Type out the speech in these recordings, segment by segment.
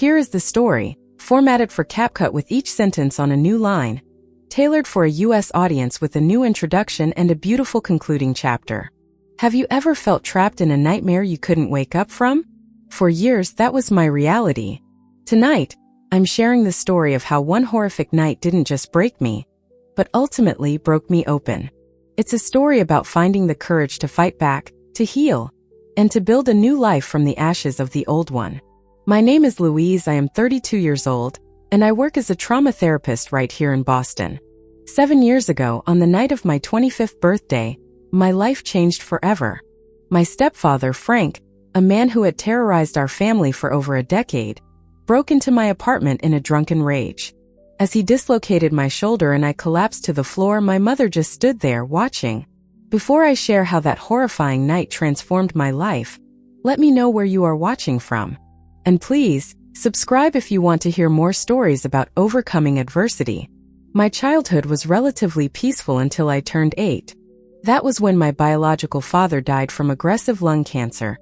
Here is the story, formatted for CapCut with each sentence on a new line, tailored for a US audience with a new introduction and a beautiful concluding chapter. Have you ever felt trapped in a nightmare you couldn't wake up from? For years, that was my reality. Tonight, I'm sharing the story of how one horrific night didn't just break me, but ultimately broke me open. It's a story about finding the courage to fight back, to heal, and to build a new life from the ashes of the old one. My name is Louise, I am 32 years old, and I work as a trauma therapist right here in Boston. 7 years ago, on the night of my 25th birthday, my life changed forever. My stepfather, Frank, a man who had terrorized our family for over a decade, broke into my apartment in a drunken rage. As he dislocated my shoulder and I collapsed to the floor, my mother just stood there watching. Before I share how that horrifying night transformed my life, let me know where you are watching from. And please, subscribe if you want to hear more stories about overcoming adversity. My childhood was relatively peaceful until I turned 8. That was when my biological father died from aggressive lung cancer,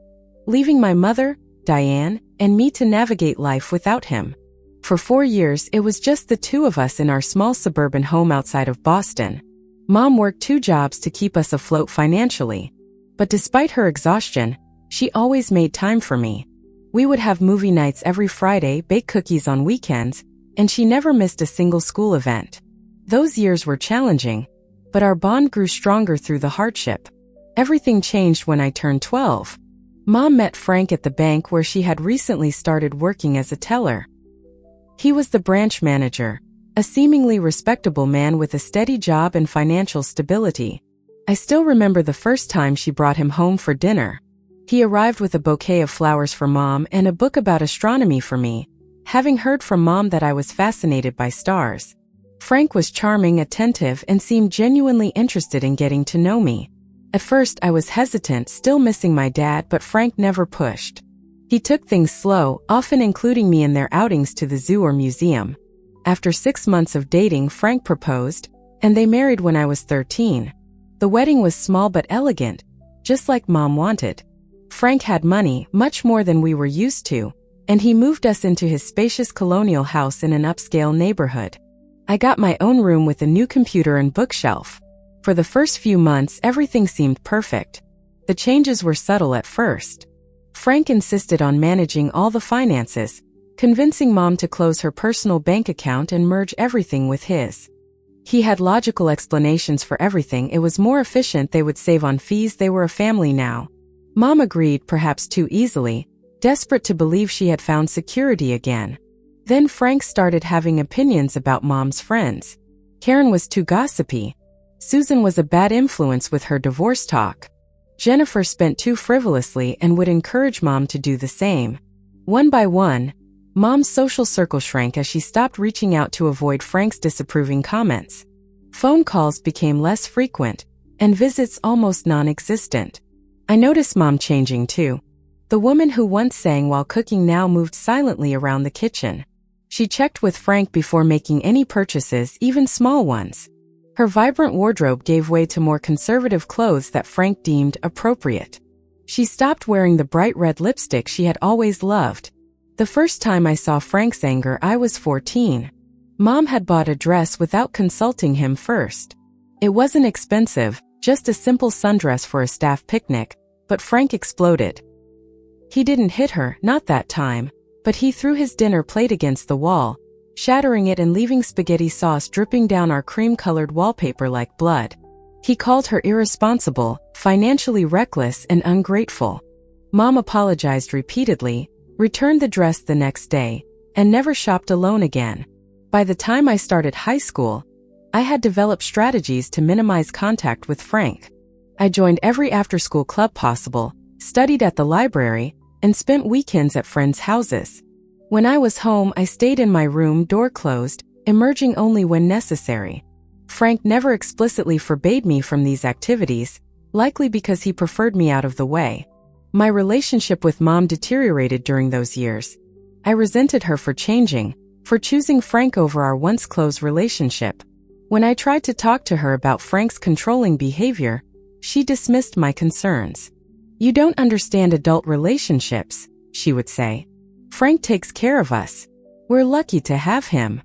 leaving my mother, Diane, and me to navigate life without him. For 4 years, it was just the two of us in our small suburban home outside of Boston. Mom worked 2 jobs to keep us afloat financially. But despite her exhaustion, she always made time for me. We would have movie nights every Friday, bake cookies on weekends, and she never missed a single school event. Those years were challenging, but our bond grew stronger through the hardship. Everything changed when I turned 12. Mom met Frank at the bank where she had recently started working as a teller. He was the branch manager, a seemingly respectable man with a steady job and financial stability. I still remember the first time she brought him home for dinner. He arrived with a bouquet of flowers for Mom and a book about astronomy for me, having heard from Mom that I was fascinated by stars. Frank was charming, attentive, and seemed genuinely interested in getting to know me. At first, I was hesitant, still missing my dad, but Frank never pushed. He took things slow, often including me in their outings to the zoo or museum. After 6 months of dating, Frank proposed, and they married when I was 13. The wedding was small but elegant, just like Mom wanted. Frank had money, much more than we were used to, and he moved us into his spacious colonial house in an upscale neighborhood. I got my own room with a new computer and bookshelf. For the first few months, everything seemed perfect. The changes were subtle at first. Frank insisted on managing all the finances, convincing Mom to close her personal bank account and merge everything with his. He had logical explanations for everything. It was more efficient, they would save on fees, they were a family now. Mom agreed, perhaps too easily, desperate to believe she had found security again. Then Frank started having opinions about Mom's friends. Karen was too gossipy. Susan was a bad influence with her divorce talk. Jennifer spent too frivolously and would encourage Mom to do the same. One by one, Mom's social circle shrank as she stopped reaching out to avoid Frank's disapproving comments. Phone calls became less frequent, and visits almost non-existent. I noticed Mom changing too. The woman who once sang while cooking now moved silently around the kitchen. She checked with Frank before making any purchases, even small ones. Her vibrant wardrobe gave way to more conservative clothes that Frank deemed appropriate. She stopped wearing the bright red lipstick she had always loved. The first time I saw Frank's anger, I was 14. Mom had bought a dress without consulting him first. It wasn't expensive, just a simple sundress for a staff picnic, but Frank exploded. He didn't hit her, not that time, but he threw his dinner plate against the wall, shattering it and leaving spaghetti sauce dripping down our cream-colored wallpaper like blood. He called her irresponsible, financially reckless, and ungrateful. Mom apologized repeatedly, returned the dress the next day, and never shopped alone again. By the time I started high school, I had developed strategies to minimize contact with Frank. I joined every after-school club possible, studied at the library, and spent weekends at friends' houses. When I was home, I stayed in my room, door closed, emerging only when necessary. Frank never explicitly forbade me from these activities, likely because he preferred me out of the way. My relationship with Mom deteriorated during those years. I resented her for changing, for choosing Frank over our once close relationship. When I tried to talk to her about Frank's controlling behavior, she dismissed my concerns. "You don't understand adult relationships," she would say. Frank takes care of us. We're lucky to have him.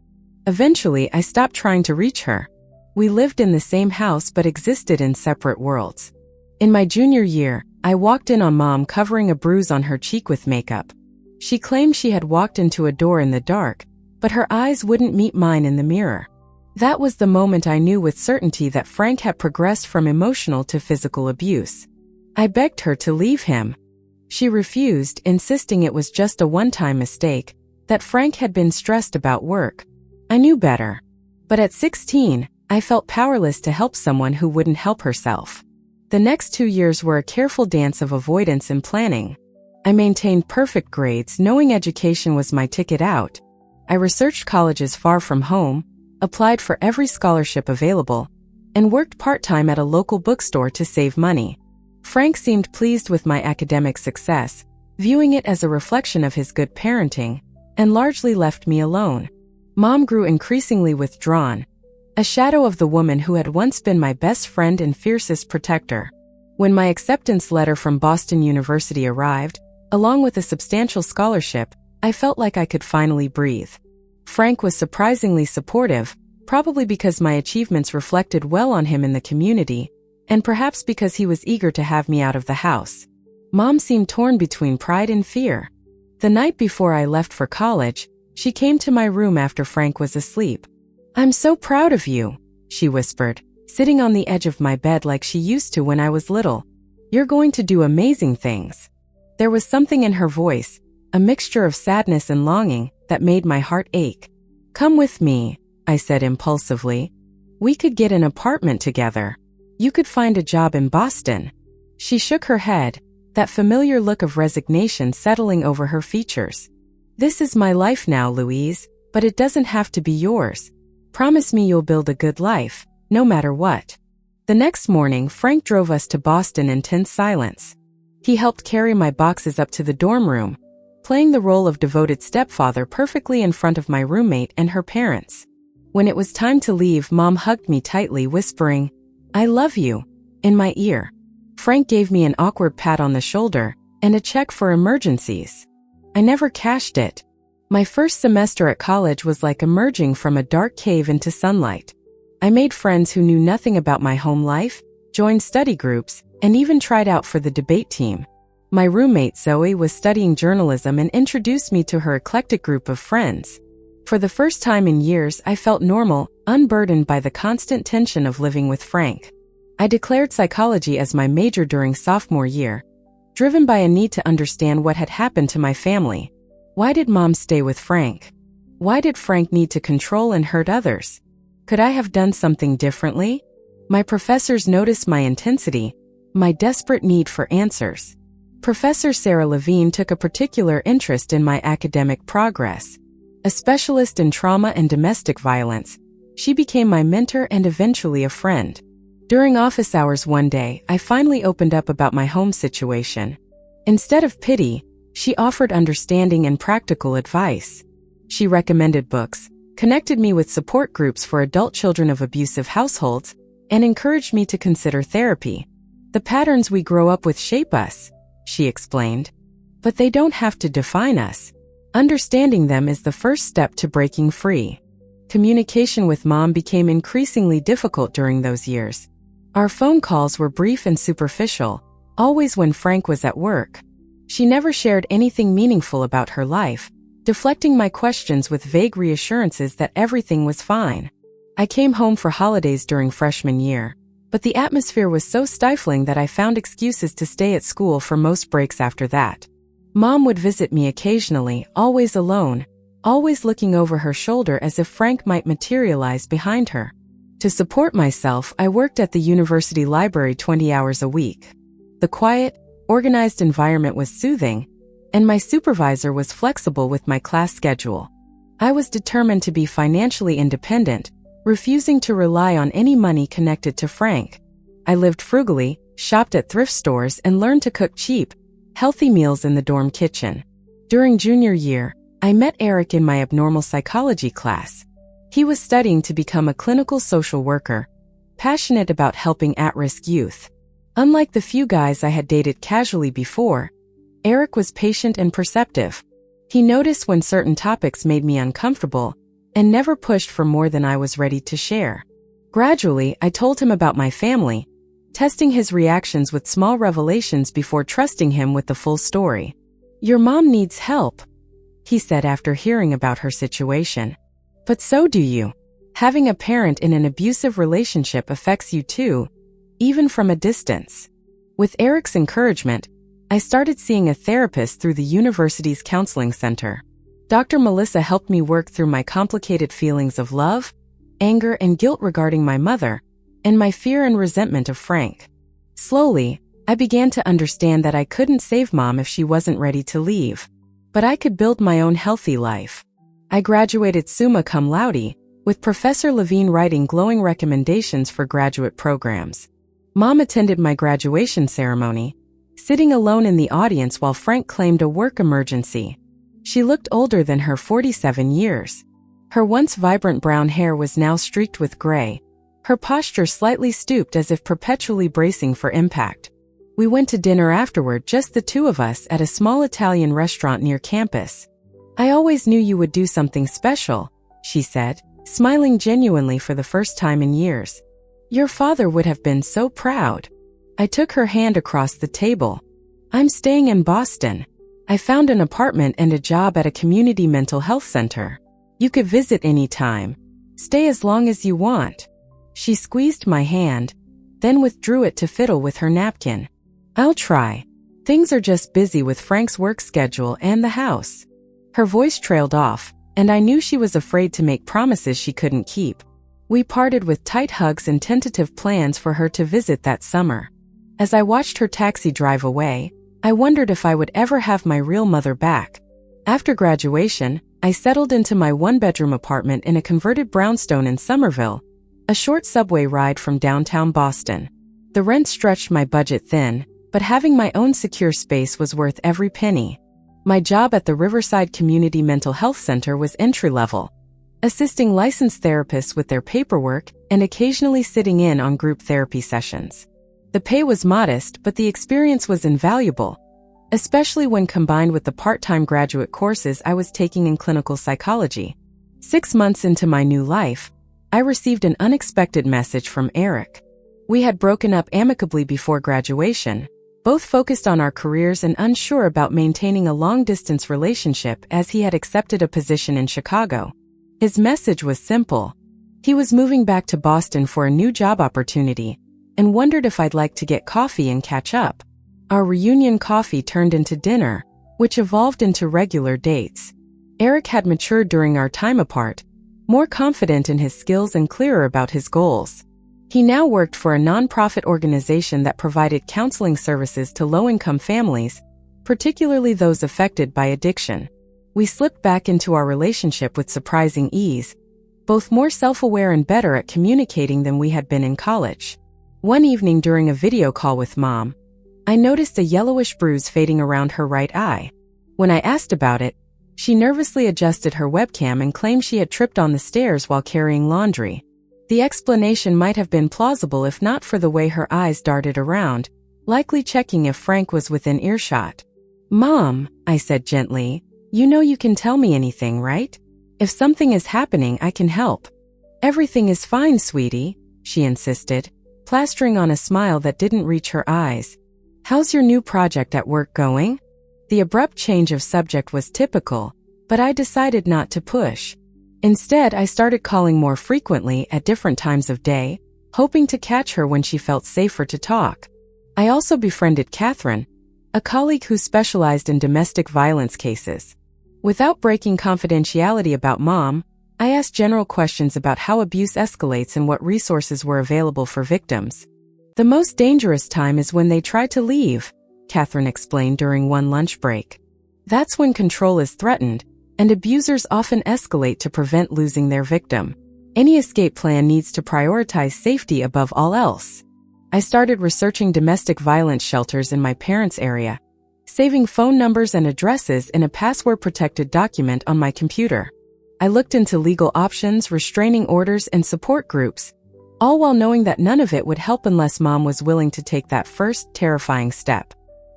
Eventually, I stopped trying to reach her. We lived in the same house but existed in separate worlds. In my junior year, I walked in on Mom covering a bruise on her cheek with makeup. She claimed she had walked into a door in the dark, but her eyes wouldn't meet mine in the mirror. That was the moment I knew with certainty that Frank had progressed from emotional to physical abuse. I begged her to leave him. She refused, insisting it was just a one-time mistake, that Frank had been stressed about work. I knew better. But at 16, I felt powerless to help someone who wouldn't help herself. The next 2 years were a careful dance of avoidance and planning. I maintained perfect grades, knowing education was my ticket out. I researched colleges far from home, applied for every scholarship available, and worked part-time at a local bookstore to save money. Frank seemed pleased with my academic success, viewing it as a reflection of his good parenting, and largely left me alone. Mom grew increasingly withdrawn, a shadow of the woman who had once been my best friend and fiercest protector. When my acceptance letter from Boston University arrived, along with a substantial scholarship, I felt like I could finally breathe. Frank was surprisingly supportive, probably because my achievements reflected well on him in the community, and perhaps because he was eager to have me out of the house. Mom seemed torn between pride and fear. The night before I left for college, she came to my room after Frank was asleep. "I'm so proud of you," she whispered, sitting on the edge of my bed like she used to when I was little. "You're going to do amazing things." There was something in her voice, a mixture of sadness and longing, that made my heart ache. "Come with me," I said impulsively. "We could get an apartment together. You could find a job in Boston." She shook her head, that familiar look of resignation settling over her features. "This is my life now, Louise, but it doesn't have to be yours. Promise me you'll build a good life, no matter what." The next morning, Frank drove us to Boston in tense silence. He helped carry my boxes up to the dorm room, playing the role of devoted stepfather perfectly in front of my roommate and her parents. When it was time to leave, Mom hugged me tightly, whispering, "I love you," in my ear. Frank gave me an awkward pat on the shoulder and a check for emergencies. I never cashed it. My first semester at college was like emerging from a dark cave into sunlight. I made friends who knew nothing about my home life, joined study groups, and even tried out for the debate team. My roommate Zoe was studying journalism and introduced me to her eclectic group of friends. For the first time in years, I felt normal, unburdened by the constant tension of living with Frank. I declared psychology as my major during sophomore year, driven by a need to understand what had happened to my family. Why did Mom stay with Frank? Why did Frank need to control and hurt others? Could I have done something differently? My professors noticed my intensity, my desperate need for answers. Professor Sarah Levine took a particular interest in my academic progress. A specialist in trauma and domestic violence, she became my mentor and eventually a friend. During office hours one day, I finally opened up about my home situation. Instead of pity, she offered understanding and practical advice. She recommended books, connected me with support groups for adult children of abusive households, and encouraged me to consider therapy. "The patterns we grow up with shape us," she explained. "But they don't have to define us. Understanding them is the first step to breaking free." Communication with Mom became increasingly difficult during those years. Our phone calls were brief and superficial, always when Frank was at work. She never shared anything meaningful about her life, deflecting my questions with vague reassurances that everything was fine. I came home for holidays during freshman year, but the atmosphere was so stifling that I found excuses to stay at school for most breaks after that. Mom would visit me occasionally, always alone, always looking over her shoulder as if Frank might materialize behind her. To support myself, I worked at the university library 20 hours a week. The quiet, organized environment was soothing, and my supervisor was flexible with my class schedule. I was determined to be financially independent, refusing to rely on any money connected to Frank. I lived frugally, shopped at thrift stores, and learned to cook cheap, healthy meals in the dorm kitchen. During junior year, I met Eric in my abnormal psychology class. He was studying to become a clinical social worker, passionate about helping at-risk youth. Unlike the few guys I had dated casually before, Eric was patient and perceptive. He noticed when certain topics made me uncomfortable and never pushed for more than I was ready to share. Gradually, I told him about my family, testing his reactions with small revelations before trusting him with the full story. "Your mom needs help," he said after hearing about her situation. "But so do you. Having a parent in an abusive relationship affects you too, even from a distance." With Eric's encouragement, I started seeing a therapist through the university's counseling center. Dr. Melissa helped me work through my complicated feelings of love, anger, and guilt regarding my mother, and my fear and resentment of Frank. Slowly, I began to understand that I couldn't save Mom if she wasn't ready to leave, but I could build my own healthy life. I graduated summa cum laude, with Professor Levine writing glowing recommendations for graduate programs. Mom attended my graduation ceremony, sitting alone in the audience while Frank claimed a work emergency. She looked older than her 47 years. Her once vibrant brown hair was now streaked with gray, her posture slightly stooped as if perpetually bracing for impact. We went to dinner afterward, just the two of us, at a small Italian restaurant near campus. "I always knew you would do something special," she said, smiling genuinely for the first time in years. "Your father would have been so proud." I took her hand across the table. "I'm staying in Boston. I found an apartment and a job at a community mental health center. You could visit any time. Stay as long as you want." She squeezed my hand, then withdrew it to fiddle with her napkin. "I'll try. Things are just busy with Frank's work schedule and the house." Her voice trailed off, and I knew she was afraid to make promises she couldn't keep. We parted with tight hugs and tentative plans for her to visit that summer. As I watched her taxi drive away, I wondered if I would ever have my real mother back. After graduation, I settled into my one-bedroom apartment in a converted brownstone in Somerville, a short subway ride from downtown Boston. The rent stretched my budget thin, but having my own secure space was worth every penny. My job at the Riverside Community Mental Health Center was entry-level, assisting licensed therapists with their paperwork and occasionally sitting in on group therapy sessions. The pay was modest, but the experience was invaluable, especially when combined with the part-time graduate courses I was taking in clinical psychology. 6 months into my new life, I received an unexpected message from Eric. We had broken up amicably before graduation, both focused on our careers and unsure about maintaining a long-distance relationship as he had accepted a position in Chicago. His message was simple. He was moving back to Boston for a new job opportunity, and wondered if I'd like to get coffee and catch up. Our reunion coffee turned into dinner, which evolved into regular dates. Eric had matured during our time apart, more confident in his skills and clearer about his goals. He now worked for a nonprofit organization that provided counseling services to low-income families, particularly those affected by addiction. We slipped back into our relationship with surprising ease, both more self-aware and better at communicating than we had been in college. One evening during a video call with Mom, I noticed a yellowish bruise fading around her right eye. When I asked about it, she nervously adjusted her webcam and claimed she had tripped on the stairs while carrying laundry. The explanation might have been plausible if not for the way her eyes darted around, likely checking if Frank was within earshot. "Mom," I said gently, "you know you can tell me anything, right? If something is happening, I can help." "Everything is fine, sweetie," she insisted, plastering on a smile that didn't reach her eyes. "How's your new project at work going?" The abrupt change of subject was typical, but I decided not to push. Instead, I started calling more frequently at different times of day, hoping to catch her when she felt safer to talk. I also befriended Catherine, a colleague who specialized in domestic violence cases. Without breaking confidentiality about Mom, I asked general questions about how abuse escalates and what resources were available for victims. "The most dangerous time is when they try to leave," Catherine explained during one lunch break. "That's when control is threatened, and abusers often escalate to prevent losing their victim. Any escape plan needs to prioritize safety above all else." I started researching domestic violence shelters in my parents' area, saving phone numbers and addresses in a password-protected document on my computer. I looked into legal options, restraining orders, and support groups, all while knowing that none of it would help unless Mom was willing to take that first, terrifying step.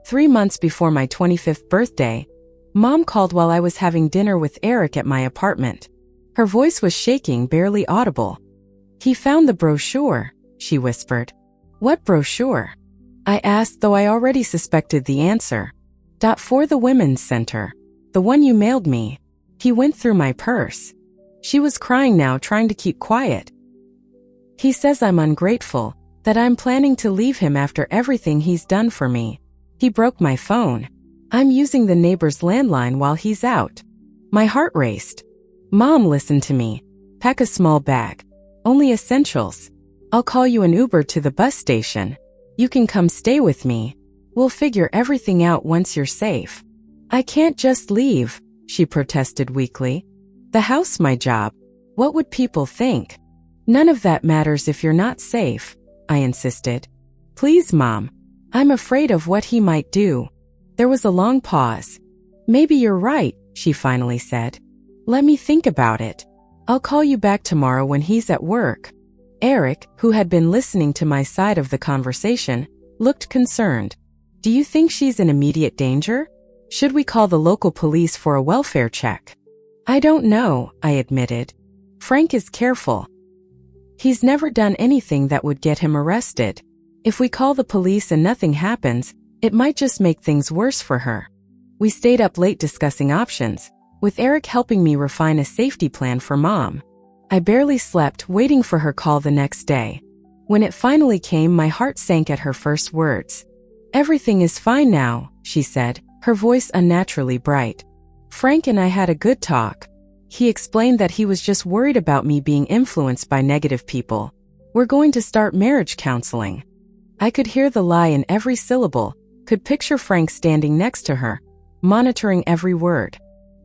3 months before my 25th birthday, Mom called while I was having dinner with Eric at my apartment. Her voice was shaking, barely audible. He found the brochure, she whispered. What brochure? I asked, though I already suspected the answer. For the Women's Center. The one you mailed me. He went through my purse. She was crying now, trying to keep quiet. He says I'm ungrateful, that I'm planning to leave him after everything he's done for me. He broke my phone. I'm using the neighbor's landline while he's out. My heart raced. Mom, listen to me. Pack a small bag. Only essentials. I'll call you an Uber to the bus station. You can come stay with me. We'll figure everything out once you're safe. I can't just leave, she protested weakly. The house, my job. What would people think? None of that matters if you're not safe, I insisted. Please, Mom. I'm afraid of what he might do. There was a long pause. Maybe you're right, she finally said. Let me think about it. I'll call you back tomorrow when he's at work. Eric, who had been listening to my side of the conversation, looked concerned. Do you think she's in immediate danger? Should we call the local police for a welfare check? I don't know, I admitted. Frank is careful. He's never done anything that would get him arrested. If we call the police and nothing happens, it might just make things worse for her. We stayed up late discussing options, with Eric helping me refine a safety plan for Mom. I barely slept, waiting for her call the next day. When it finally came, my heart sank at her first words. Everything is fine now, she said, her voice unnaturally bright. Frank and I had a good talk. He explained that he was just worried about me being influenced by negative people. We're going to start marriage counseling. I could hear the lie in every syllable, could picture Frank standing next to her, monitoring every word.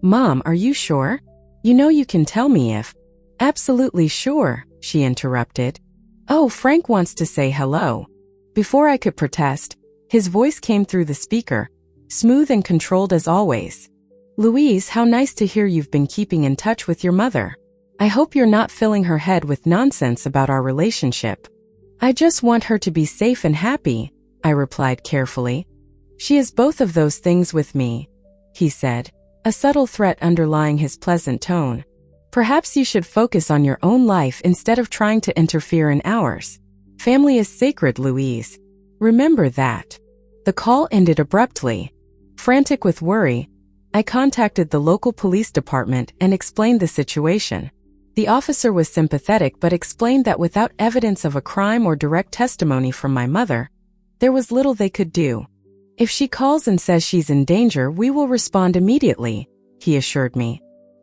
Mom, are you sure? You know you can tell me if... Absolutely sure, she interrupted. Oh, Frank wants to say hello. Before I could protest, his voice came through the speaker, smooth and controlled as always. Louise, how nice to hear you've been keeping in touch with your mother. I hope you're not filling her head with nonsense about our relationship. I just want her to be safe and happy, I replied carefully. She is both of those things with me, he said, a subtle threat underlying his pleasant tone. Perhaps you should focus on your own life instead of trying to interfere in ours. Family is sacred, Louise. Remember that. The call ended abruptly. Frantic with worry, I contacted the local police department and explained the situation. The officer was sympathetic but explained that without evidence of a crime or direct testimony from my mother, there was little they could do. If she calls and says she's in danger, we will respond immediately, he assured me.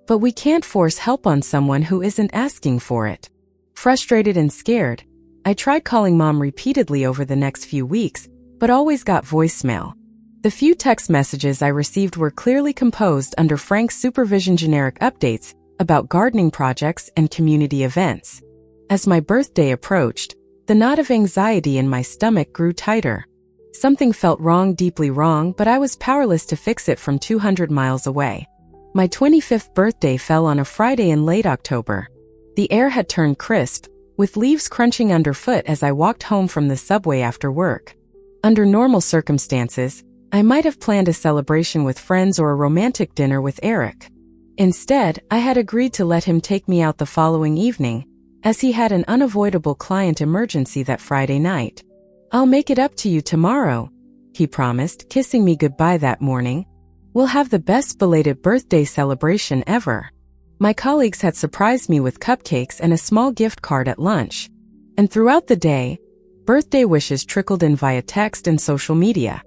But we can't force help on someone who isn't asking for it. Frustrated and scared, I tried calling Mom repeatedly over the next few weeks, but always got voicemail. The few text messages I received were clearly composed under Frank's supervision, generic updates about gardening projects and community events. As my birthday approached, the knot of anxiety in my stomach grew tighter. Something felt wrong, deeply wrong, but I was powerless to fix it from 200 miles away. My 25th birthday fell on a Friday in late October. The air had turned crisp, with leaves crunching underfoot as I walked home from the subway after work. Under normal circumstances, I might have planned a celebration with friends or a romantic dinner with Eric. Instead, I had agreed to let him take me out the following evening, as he had an unavoidable client emergency that Friday night. I'll make it up to you tomorrow, he promised, kissing me goodbye that morning. We'll have the best belated birthday celebration ever. My colleagues had surprised me with cupcakes and a small gift card at lunch. And throughout the day, birthday wishes trickled in via text and social media.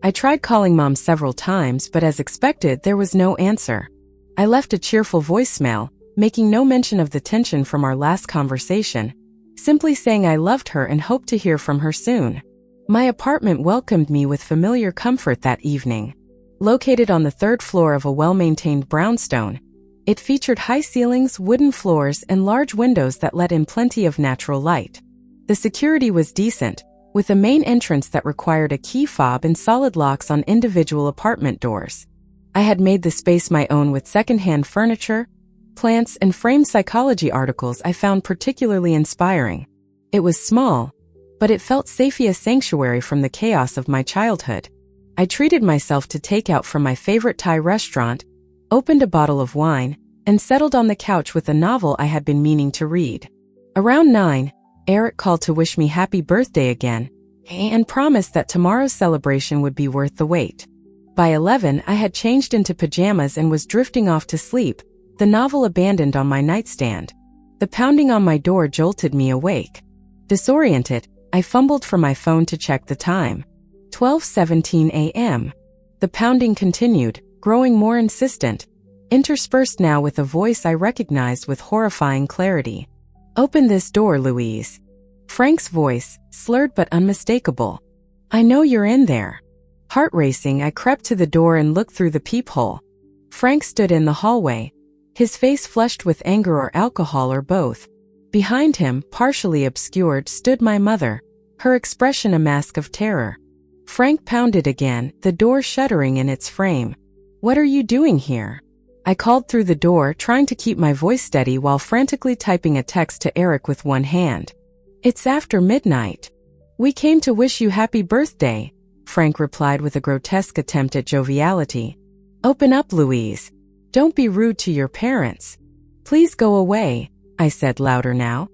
I tried calling Mom several times, but as expected, there was no answer. I left a cheerful voicemail, making no mention of the tension from our last conversation, simply saying I loved her and hoped to hear from her soon. My apartment welcomed me with familiar comfort that evening. Located on the third floor of a well-maintained brownstone, it featured high ceilings, wooden floors, and large windows that let in plenty of natural light. The security was decent, with a main entrance that required a key fob and solid locks on individual apartment doors. I had made the space my own with secondhand furniture, plants, and framed psychology articles I found particularly inspiring. It was small, but it felt safe, a sanctuary from the chaos of my childhood. I treated myself to takeout from my favorite Thai restaurant, opened a bottle of wine, and settled on the couch with a novel I had been meaning to read. Around 9, Eric called to wish me happy birthday again, and promised that tomorrow's celebration would be worth the wait. By 11, I had changed into pajamas and was drifting off to sleep, the novel abandoned on my nightstand. The pounding on my door jolted me awake. Disoriented, I fumbled for my phone to check the time. 12:17 a.m. The pounding continued, growing more insistent, interspersed now with a voice I recognized with horrifying clarity. "Open this door, Louise." Frank's voice, slurred but unmistakable. "I know you're in there." Heart racing, I crept to the door and looked through the peephole. Frank stood in the hallway, his face flushed with anger or alcohol or both. Behind him, partially obscured, stood my mother, her expression a mask of terror. Frank pounded again, the door shuddering in its frame. "What are you doing here?" I called through the door, trying to keep my voice steady while frantically typing a text to Eric with one hand. "It's after midnight. We came to wish you happy birthday," Frank replied with a grotesque attempt at joviality. "Open up, Louise. Don't be rude to your parents." "Please go away," I said louder now.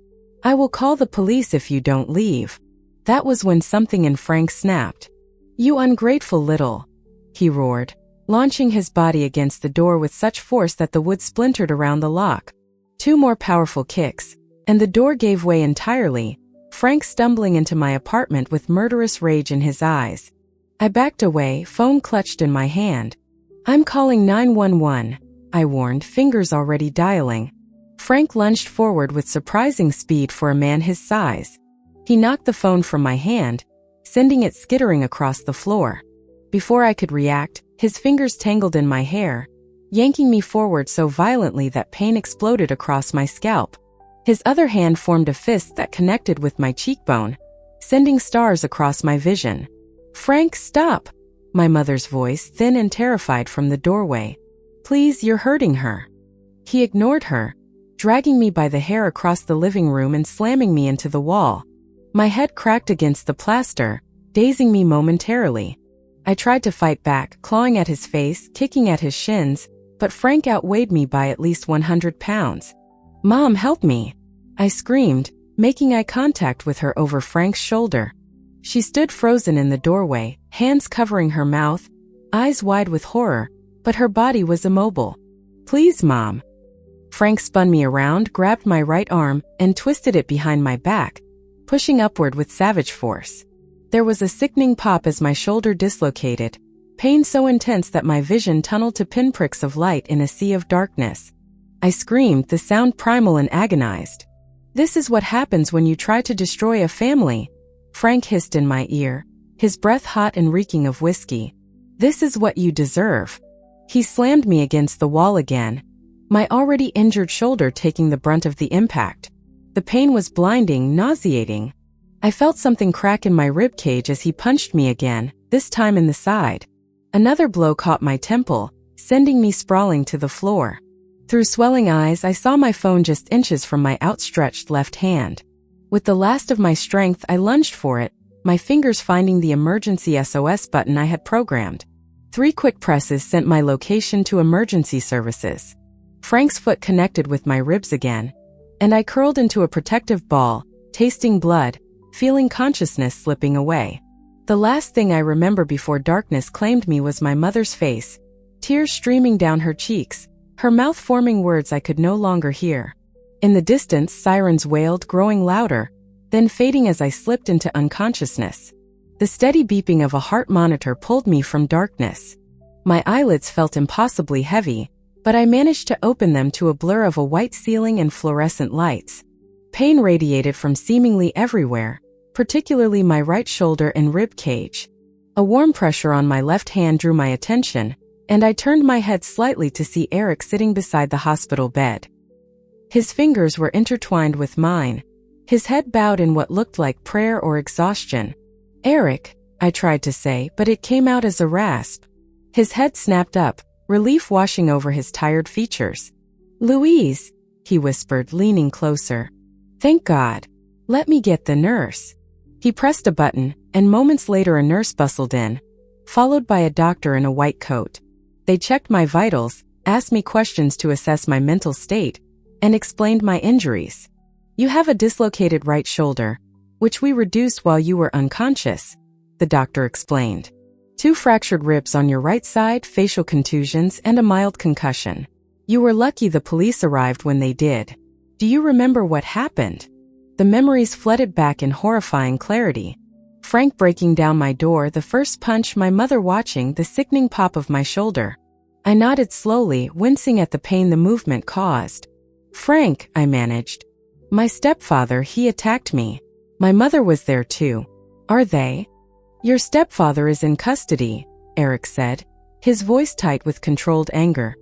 "I will call the police if you don't leave." That was when something in Frank snapped. "You ungrateful little," he roared, launching his body against the door with such force that the wood splintered around the lock. 2 more powerful kicks, and the door gave way entirely, Frank stumbling into my apartment with murderous rage in his eyes. I backed away, phone clutched in my hand. "I'm calling 911, I warned, fingers already dialing. Frank lunged forward with surprising speed for a man his size. He knocked the phone from my hand, sending it skittering across the floor. Before I could react, his fingers tangled in my hair, yanking me forward so violently that pain exploded across my scalp. His other hand formed a fist that connected with my cheekbone, sending stars across my vision. "Frank, stop!" My mother's voice, thin and terrified, from the doorway. "Please, you're hurting her." He ignored her, dragging me by the hair across the living room and slamming me into the wall. My head cracked against the plaster, dazing me momentarily. I tried to fight back, clawing at his face, kicking at his shins, but Frank outweighed me by at least 100 pounds. "Mom, help me!" I screamed, making eye contact with her over Frank's shoulder. She stood frozen in the doorway, hands covering her mouth, eyes wide with horror, but her body was immobile. "Please, Mom." Frank spun me around, grabbed my right arm, and twisted it behind my back, pushing upward with savage force. There was a sickening pop as my shoulder dislocated, pain so intense that my vision tunneled to pinpricks of light in a sea of darkness. I screamed, the sound primal and agonized. "This is what happens when you try to destroy a family," Frank hissed in my ear, his breath hot and reeking of whiskey. "This is what you deserve." He slammed me against the wall again, my already injured shoulder taking the brunt of the impact. The pain was blinding, nauseating. I felt something crack in my rib cage as he punched me again, this time in the side. Another blow caught my temple, sending me sprawling to the floor. Through swelling eyes, I saw my phone just inches from my outstretched left hand. With the last of my strength, I lunged for it, my fingers finding the emergency SOS button I had programmed. 3 quick presses sent my location to emergency services. Frank's foot connected with my ribs again, and I curled into a protective ball, tasting blood, feeling consciousness slipping away. The last thing I remember before darkness claimed me was my mother's face, tears streaming down her cheeks, her mouth forming words I could no longer hear. In the distance, sirens wailed, growing louder, then fading as I slipped into unconsciousness. The steady beeping of a heart monitor pulled me from darkness. My eyelids felt impossibly heavy, but I managed to open them to a blur of a white ceiling and fluorescent lights. Pain radiated from seemingly everywhere, particularly my right shoulder and rib cage. A warm pressure on my left hand drew my attention, and I turned my head slightly to see Eric sitting beside the hospital bed. His fingers were intertwined with mine, his head bowed in what looked like prayer or exhaustion. "Eric," I tried to say, but it came out as a rasp. His head snapped up, relief washing over his tired features. "Louise," he whispered, leaning closer. "Thank God. Let me get the nurse." He pressed a button, and moments later a nurse bustled in, followed by a doctor in a white coat. They checked my vitals, asked me questions to assess my mental state, and explained my injuries. You have a dislocated right shoulder, which we reduced while you were unconscious, the doctor explained. 2 fractured ribs on your right side, facial contusions, and a mild concussion. You were lucky the police arrived when they did. Do you remember what happened? The memories flooded back in horrifying clarity. Frank breaking down my door, the first punch, my mother watching, the sickening pop of my shoulder. I nodded slowly, wincing at the pain the movement caused. Frank, I managed. My stepfather, he attacked me. My mother was there too. Are they? Your stepfather is in custody, Eric said, his voice tight with controlled anger.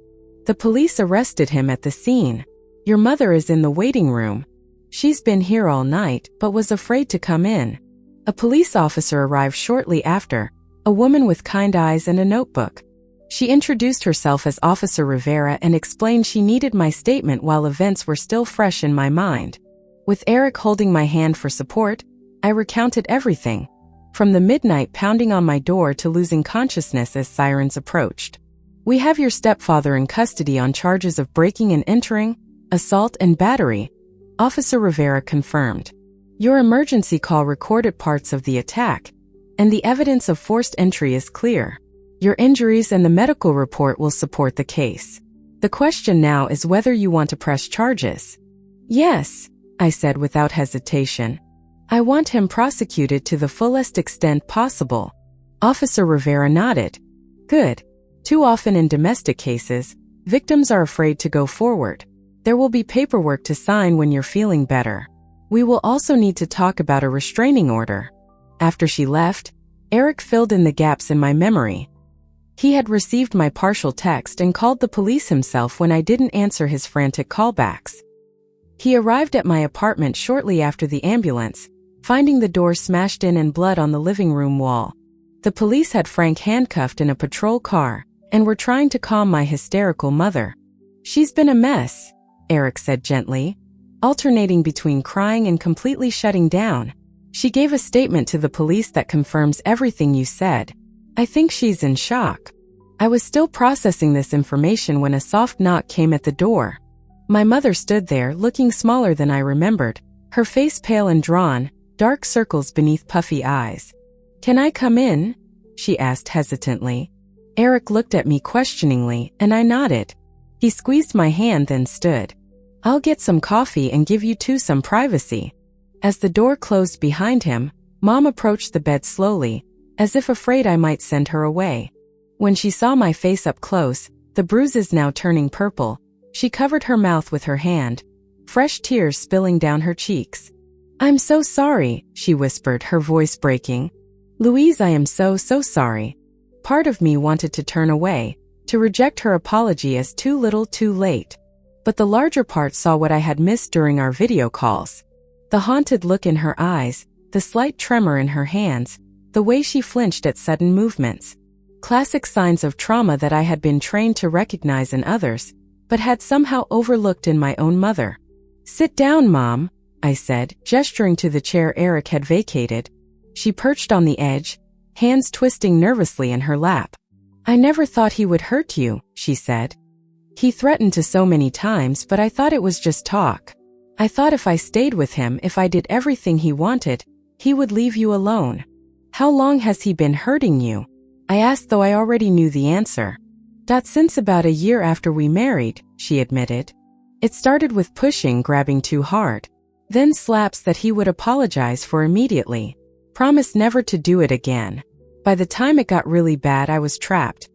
The police arrested him at the scene. Your mother is in the waiting room. She's been here all night, but was afraid to come in. A police officer arrived shortly after, a woman with kind eyes and a notebook. She introduced herself as Officer Rivera and explained she needed my statement while events were still fresh in my mind. With Eric holding my hand for support, I recounted everything, from the midnight pounding on my door to losing consciousness as sirens approached. We have your stepfather in custody on charges of breaking and entering, assault and battery, Officer Rivera confirmed. Your emergency call recorded parts of the attack, and the evidence of forced entry is clear. Your injuries and the medical report will support the case. The question now is whether you want to press charges. Yes, I said without hesitation. I want him prosecuted to the fullest extent possible. Officer Rivera nodded. Good. Too often in domestic cases, victims are afraid to go forward. There will be paperwork to sign when you're feeling better. We will also need to talk about a restraining order. After she left, Eric filled in the gaps in my memory. He had received my partial text and called the police himself when I didn't answer his frantic callbacks. He arrived at my apartment shortly after the ambulance, finding the door smashed in and blood on the living room wall. The police had Frank handcuffed in a patrol car and were trying to calm my hysterical mother. She's been a mess, Eric said gently, alternating between crying and completely shutting down. She gave a statement to the police that confirms everything you said. I think she's in shock. I was still processing this information when a soft knock came at the door. My mother stood there, looking smaller than I remembered, her face pale and drawn, dark circles beneath puffy eyes. Can I come in? She asked hesitantly. Eric looked at me questioningly, and I nodded. He squeezed my hand, then stood. I'll get some coffee and give you two some privacy. As the door closed behind him, Mom approached the bed slowly, as if afraid I might send her away. When she saw my face up close, the bruises now turning purple, she covered her mouth with her hand, fresh tears spilling down her cheeks. I'm so sorry, she whispered, her voice breaking. Louise, I am so sorry. Part of me wanted to turn away, to reject her apology as too little too late. But the larger part saw what I had missed during our video calls. The haunted look in her eyes, the slight tremor in her hands, the way she flinched at sudden movements. Classic signs of trauma that I had been trained to recognize in others, but had somehow overlooked in my own mother. Sit down, Mom, I said, gesturing to the chair Eric had vacated. She perched on the edge, hands twisting nervously in her lap. I never thought he would hurt you, she said. He threatened to so many times, but I thought it was just talk. I thought if I stayed with him, if I did everything he wanted, he would leave you alone. How long has he been hurting you? I asked, though I already knew the answer. Since about a year after we married, she admitted. It started with pushing, grabbing too hard. Then slaps that he would apologize for immediately. Promised never to do it again. By the time it got really bad, I was trapped.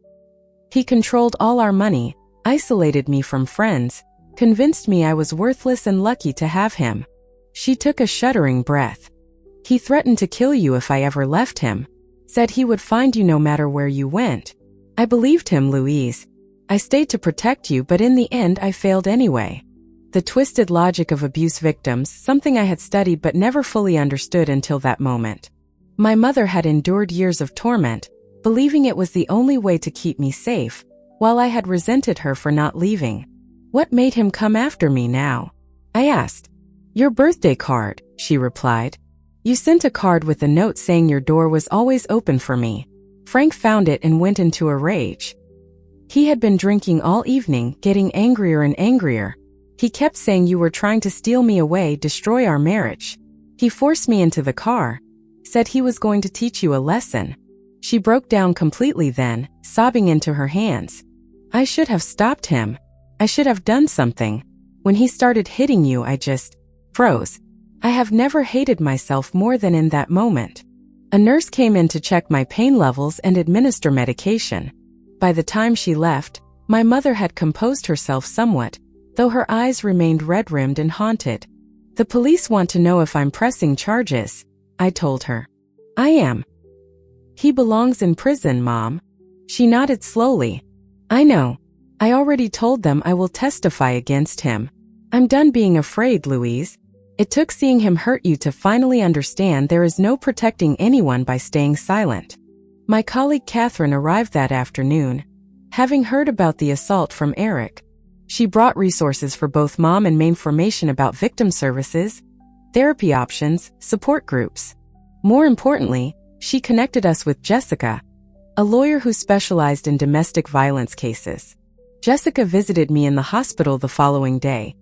He controlled all our money, isolated me from friends, convinced me I was worthless and lucky to have him. She took a shuddering breath. He threatened to kill you if I ever left him. Said he would find you no matter where you went. I believed him, Louise. I stayed to protect you, but in the end I failed anyway. The twisted logic of abuse victims, something I had studied but never fully understood until that moment. My mother had endured years of torment, believing it was the only way to keep me safe, while I had resented her for not leaving. What made him come after me now? I asked. Your birthday card, she replied. You sent a card with a note saying your door was always open for me. Frank found it and went into a rage. He had been drinking all evening, getting angrier and angrier. He kept saying you were trying to steal me away, destroy our marriage. He forced me into the car, said he was going to teach you a lesson. She broke down completely then, sobbing into her hands. I should have stopped him. I should have done something. When he started hitting you, I just froze. I have never hated myself more than in that moment. A nurse came in to check my pain levels and administer medication. By the time she left, my mother had composed herself somewhat, though her eyes remained red-rimmed and haunted. The police want to know if I'm pressing charges, I told her. I am. He belongs in prison, Mom. She nodded slowly. I know. I already told them I will testify against him. I'm done being afraid, Louise. It took seeing him hurt you to finally understand there is no protecting anyone by staying silent. My colleague Catherine arrived that afternoon, having heard about the assault from Eric. She brought resources for both Mom and me, information about victim services, therapy options, support groups. More importantly, she connected us with Jessica, a lawyer who specialized in domestic violence cases. Jessica visited me in the hospital the following day,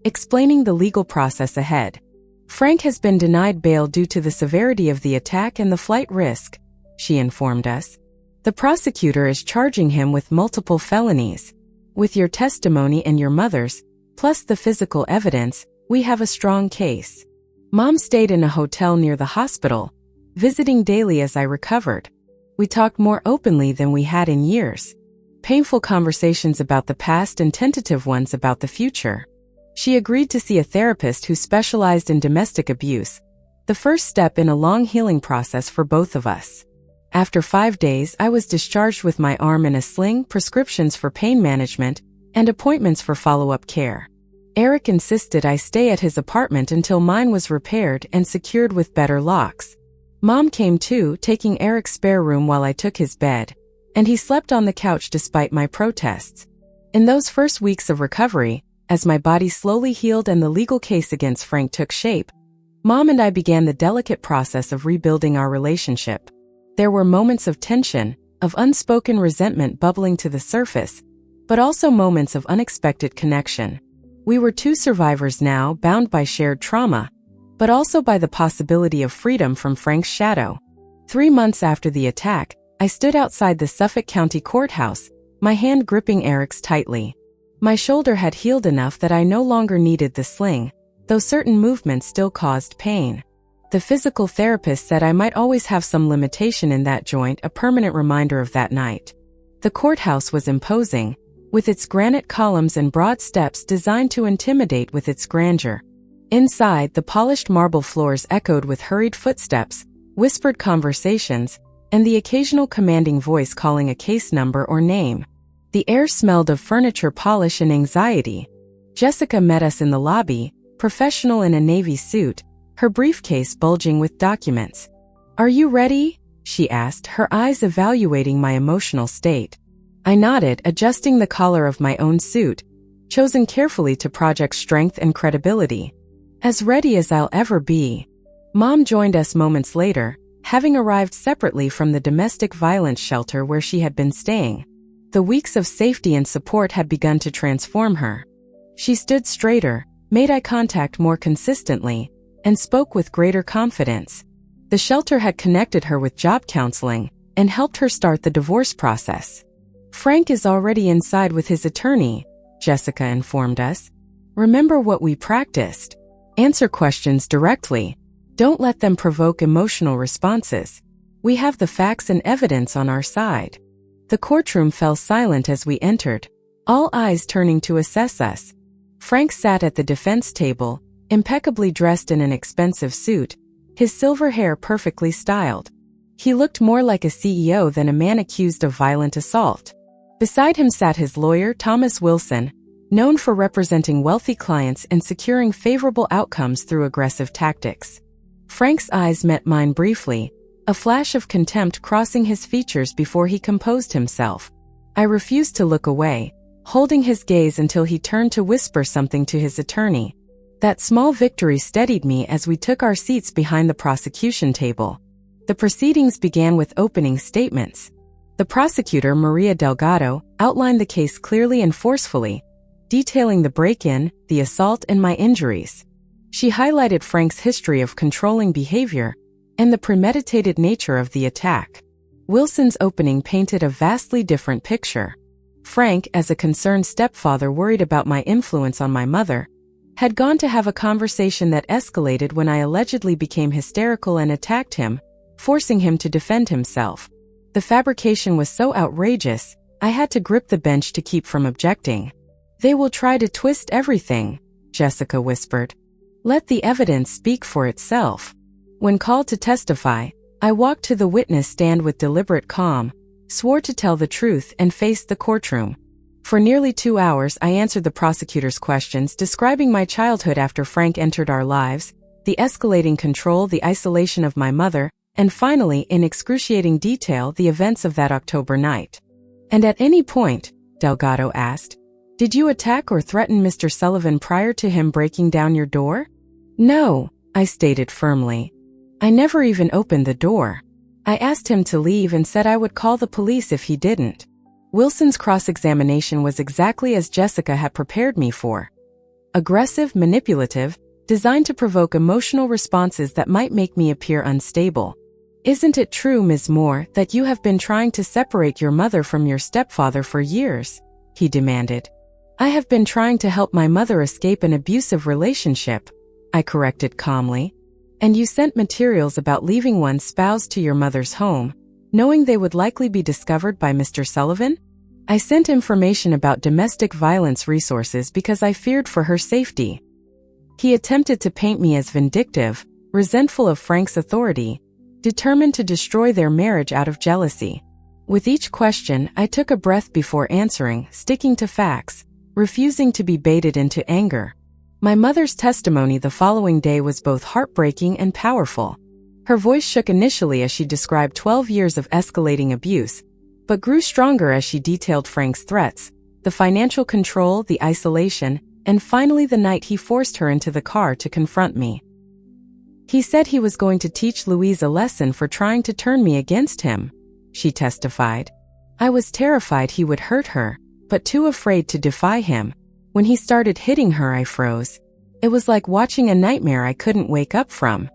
explaining the legal process ahead. Frank has been denied bail due to the severity of the attack and the flight risk, she informed us. The prosecutor is charging him with multiple felonies. With your testimony and your mother's, plus the physical evidence, we have a strong case. Mom stayed in a hotel near the hospital, visiting daily as I recovered. We talked more openly than we had in years. Painful conversations about the past and tentative ones about the future. She agreed to see a therapist who specialized in domestic abuse, the first step in a long healing process for both of us. After 5 days, I was discharged with my arm in a sling, prescriptions for pain management, and appointments for follow-up care. Eric insisted I stay at his apartment until mine was repaired and secured with better locks. Mom came too, taking Eric's spare room while I took his bed, and he slept on the couch despite my protests. In those first weeks of recovery, as my body slowly healed and the legal case against Frank took shape, Mom and I began the delicate process of rebuilding our relationship. There were moments of tension, of unspoken resentment bubbling to the surface, but also moments of unexpected connection. We were two survivors now, bound by shared trauma, but also by the possibility of freedom from Frank's shadow. 3 months after the attack, I stood outside the Suffolk County Courthouse, my hand gripping Eric's tightly. My shoulder had healed enough that I no longer needed the sling, though certain movements still caused pain. The physical therapist said I might always have some limitation in that joint, a permanent reminder of that night. The courthouse was imposing, with its granite columns and broad steps designed to intimidate with its grandeur. Inside, the polished marble floors echoed with hurried footsteps, whispered conversations, and the occasional commanding voice calling a case number or name. The air smelled of furniture polish and anxiety. Jessica met us in the lobby, professional in a navy suit, her briefcase bulging with documents. "Are you ready?" she asked, her eyes evaluating my emotional state. I nodded, adjusting the collar of my own suit, chosen carefully to project strength and credibility. As ready as I'll ever be. Mom joined us moments later, having arrived separately from the domestic violence shelter where she had been staying. The weeks of safety and support had begun to transform her. She stood straighter, made eye contact more consistently, and spoke with greater confidence. The shelter had connected her with job counseling and helped her start the divorce process. "Frank is already inside with his attorney," Jessica informed us. "Remember what we practiced. Answer questions directly. Don't let them provoke emotional responses. We have the facts and evidence on our side." The courtroom fell silent as we entered, all eyes turning to assess us. Frank sat at the defense table, impeccably dressed in an expensive suit, his silver hair perfectly styled. He looked more like a CEO than a man accused of violent assault. Beside him sat his lawyer, Thomas Wilson, known for representing wealthy clients and securing favorable outcomes through aggressive tactics. Frank's eyes met mine briefly, a flash of contempt crossing his features before he composed himself. I refused to look away, holding his gaze until he turned to whisper something to his attorney. That small victory steadied me as we took our seats behind the prosecution table. The proceedings began with opening statements. The prosecutor, Maria Delgado, outlined the case clearly and forcefully, detailing the break-in, the assault, and my injuries. She highlighted Frank's history of controlling behavior and the premeditated nature of the attack. Wilson's opening painted a vastly different picture. Frank, as a concerned stepfather worried about my influence on my mother, had gone to have a conversation that escalated when I allegedly became hysterical and attacked him, forcing him to defend himself. The fabrication was so outrageous, I had to grip the bench to keep from objecting. "They will try to twist everything," Jessica whispered. "Let the evidence speak for itself." When called to testify, I walked to the witness stand with deliberate calm, swore to tell the truth, and faced the courtroom. For nearly 2 hours, I answered the prosecutor's questions, describing my childhood after Frank entered our lives, the escalating control, the isolation of my mother, and finally, in excruciating detail, the events of that October night. "And at any point," Delgado asked, "did you attack or threaten Mr. Sullivan prior to him breaking down your door?" "No," I stated firmly. "I never even opened the door. I asked him to leave and said I would call the police if he didn't." Wilson's cross-examination was exactly as Jessica had prepared me for. Aggressive, manipulative, designed to provoke emotional responses that might make me appear unstable. "Isn't it true, Ms. Moore, that you have been trying to separate your mother from your stepfather for years?" he demanded. "I have been trying to help my mother escape an abusive relationship," I corrected calmly. "And you sent materials about leaving one's spouse to your mother's home, knowing they would likely be discovered by Mr. Sullivan?" "I sent information about domestic violence resources because I feared for her safety." He attempted to paint me as vindictive, resentful of Frank's authority, determined to destroy their marriage out of jealousy. With each question, I took a breath before answering, sticking to facts, refusing to be baited into anger. My mother's testimony the following day was both heartbreaking and powerful. Her voice shook initially as she described 12 years of escalating abuse, but grew stronger as she detailed Frank's threats, the financial control, the isolation, and finally the night he forced her into the car to confront me. "He said he was going to teach Louise a lesson for trying to turn me against him," she testified. "I was terrified he would hurt her, but too afraid to defy him. When he started hitting her, I froze. It was like watching a nightmare I couldn't wake up from."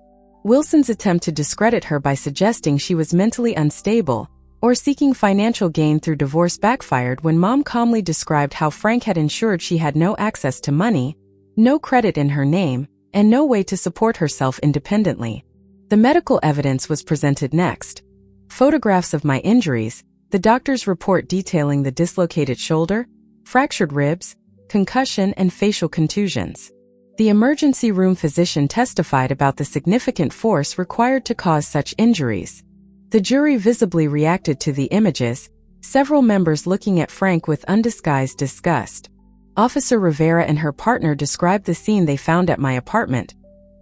Wilson's attempt to discredit her by suggesting she was mentally unstable or seeking financial gain through divorce backfired when Mom calmly described how Frank had ensured she had no access to money, no credit in her name, and no way to support herself independently. The medical evidence was presented next. Photographs of my injuries, the doctor's report detailing the dislocated shoulder, fractured ribs, concussion, and facial contusions. The emergency room physician testified about the significant force required to cause such injuries. The jury visibly reacted to the images, several members looking at Frank with undisguised disgust. Officer Rivera and her partner described the scene they found at my apartment.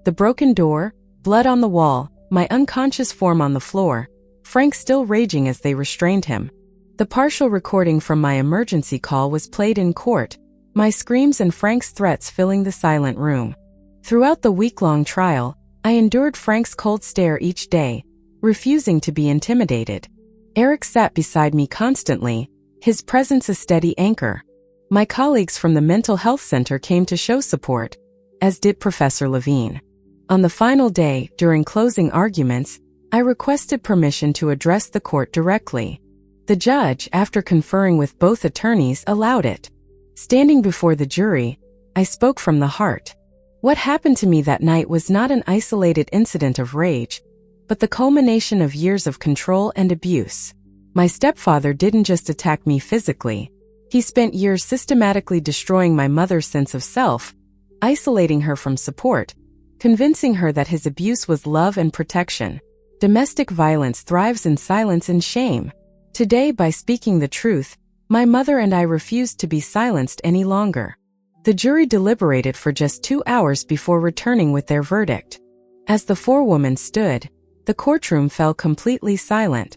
The broken door, blood on the wall, my unconscious form on the floor, Frank still raging as they restrained him. The partial recording from my emergency call was played in court, my screams and Frank's threats filling the silent room. Throughout the week-long trial, I endured Frank's cold stare each day, refusing to be intimidated. Eric sat beside me constantly, his presence a steady anchor. My colleagues from the mental health center came to show support, as did Professor Levine. On the final day, during closing arguments, I requested permission to address the court directly. The judge, after conferring with both attorneys, allowed it. Standing before the jury, I spoke from the heart. What happened to me that night was not an isolated incident of rage, but the culmination of years of control and abuse. My stepfather didn't just attack me physically. He spent years systematically destroying my mother's sense of self, isolating her from support, convincing her that his abuse was love and protection. Domestic violence thrives in silence and shame. Today, by speaking the truth, my mother and I refused to be silenced any longer. The jury deliberated for just 2 hours before returning with their verdict. As the four women stood, the courtroom fell completely silent.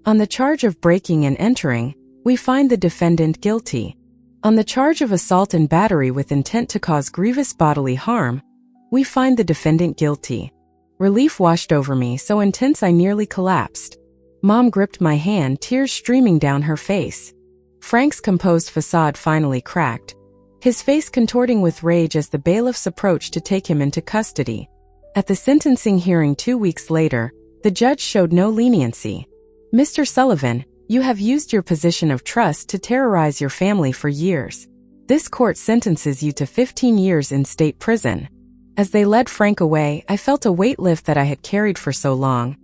On the charge of breaking and entering, we find the defendant guilty. On the charge of assault and battery with intent to cause grievous bodily harm, we find the defendant guilty. Relief washed over me so intense I nearly collapsed. Mom gripped my hand, tears streaming down her face. Frank's composed facade finally cracked, his face contorting with rage as the bailiffs approached to take him into custody. At the sentencing hearing 2 weeks later, the judge showed no leniency. "Mr. Sullivan, you have used your position of trust to terrorize your family for years. This court sentences you to 15 years in state prison." As they led Frank away, I felt a weight lift that I had carried for so long.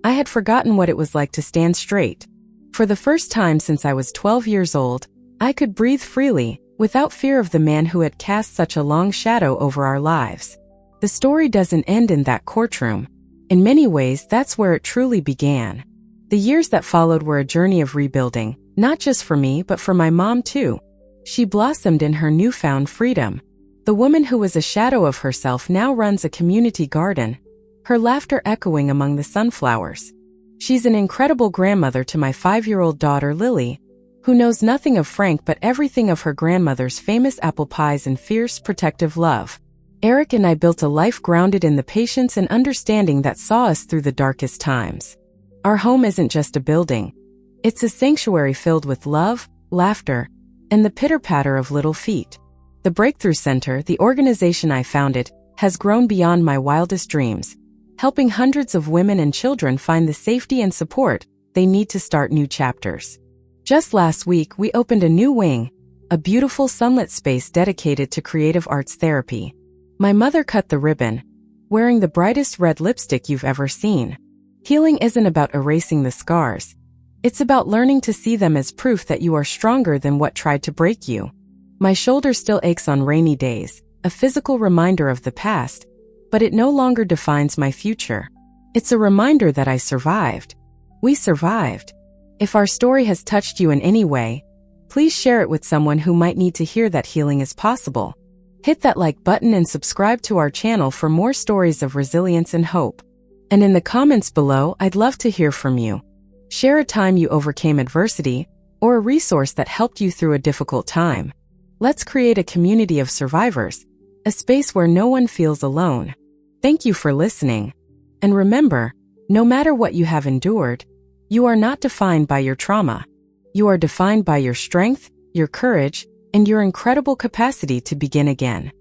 I had forgotten what it was like to stand straight. For the first time since I was 12 years old, I could breathe freely, without fear of the man who had cast such a long shadow over our lives. The story doesn't end in that courtroom. In many ways, that's where it truly began. The years that followed were a journey of rebuilding, not just for me but for my mom too. She blossomed in her newfound freedom. The woman who was a shadow of herself now runs a community garden, her laughter echoing among the sunflowers. She's an incredible grandmother to my 5-year-old daughter Lily, who knows nothing of Frank but everything of her grandmother's famous apple pies and fierce, protective love. Eric and I built a life grounded in the patience and understanding that saw us through the darkest times. Our home isn't just a building. It's a sanctuary filled with love, laughter, and the pitter-patter of little feet. The Breakthrough Center, the organization I founded, has grown beyond my wildest dreams, helping hundreds of women and children find the safety and support they need to start new chapters. Just last week, we opened a new wing, a beautiful sunlit space dedicated to creative arts therapy. My mother cut the ribbon, wearing the brightest red lipstick you've ever seen. Healing isn't about erasing the scars. It's about learning to see them as proof that you are stronger than what tried to break you. My shoulder still aches on rainy days, a physical reminder of the past, but it no longer defines my future. It's a reminder that I survived. We survived. If our story has touched you in any way, please share it with someone who might need to hear that healing is possible. Hit that like button and subscribe to our channel for more stories of resilience and hope. And in the comments below, I'd love to hear from you. Share a time you overcame adversity, or a resource that helped you through a difficult time. Let's create a community of survivors, a space where no one feels alone. Thank you for listening. And remember, no matter what you have endured, you are not defined by your trauma. You are defined by your strength, your courage, and your incredible capacity to begin again.